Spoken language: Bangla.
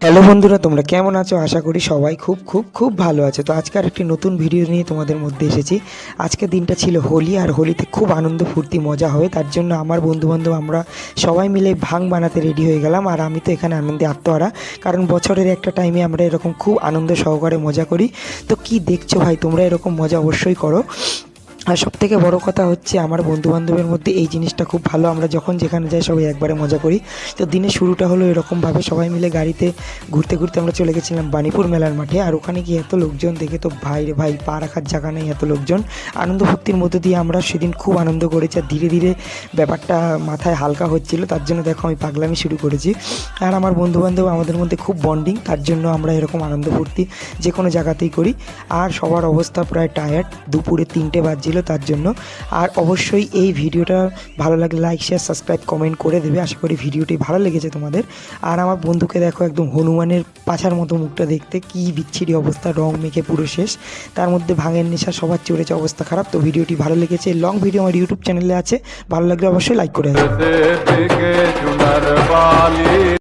হ্যালো বন্ধুরা, তোমরা কেমন আছো? আশা করি সবাই খুব খুব খুব ভালো আছে। তো আজকে আর একটি নতুন ভিডিও নিয়ে তোমাদের মধ্যে এসেছি। আজকের দিনটা ছিল হোলি, আর হোলিতে খুব আনন্দ ফুর্তি মজা হবে, তার জন্য আমার বন্ধুবান্ধব আমরা সবাই মিলে ভাং বানাতে রেডি হয়ে গেলাম। আর আমি তো এখানে আনন্দে আত্মহারা, কারণ বছরের একটা টাইমে আমরা এরকম খুব আনন্দ সহকারে মজা করি। তো কি দেখছো ভাই, তোমরা এরকম মজা অবশ্যই করো। আর সবথেকে বড় কথা হচ্ছে আমার বন্ধুবান্ধবের মধ্যে এই জিনিসটা খুব ভালো, আমরা যখন যেখানে যাই সবাই একবারে মজা করি। তো দিনের শুরুটা হলো এরকমভাবে, সবাই মিলে গাড়িতে ঘুরতে ঘুরতে আমরা চলে গেছিলাম বাণীপুর মেলার মাঠে। আর ওখানে গিয়ে এত লোকজন দেখে তো ভাই রে ভাই, পা রাখার জায়গা নেই, এত লোকজন। আনন্দ ফুর্তির মধ্যে দিয়ে আমরা সেদিন খুব আনন্দ করেছি, আর ধীরে ধীরে ব্যাপারটা মাথায় হালকা হচ্ছিল, তার জন্য দেখো আমি পাগলামি শুরু করেছি। আর আমার বন্ধুবান্ধব আমাদের মধ্যে খুব বন্ডিং, তার জন্য আমরা এরকম আনন্দ ফুর্তি যে কোনো জায়গাতেই করি। আর সবার অবস্থা প্রায় টায়ার্ড, দুপুরে 3টে বাজছিল তার জন্য। আর অবশ্যই এই ভিডিওটা ভালো লাগলে লাইক শেয়ার সাবস্ক্রাইব কমেন্ট করে দেবে। আশা করি ভিডিওটি ভালো লেগেছে তোমাদের। আর আমার বন্ধুকে দেখো, একদম হনুমানের পাছার মতো মুখটা দেখতে, কি বিচ্ছিরি অবস্থা, রং মেখে পুরো শেষ। তার মধ্যে ভাঙের নেশা সবার চড়েছে, অবস্থা খারাপ। তো ভিডিওটি ভালো লেগেছে, লং ভিডিও আমার ইউটিউব চ্যানেলে আছে, ভালো লাগলে অবশ্যই লাইক করে দেবে।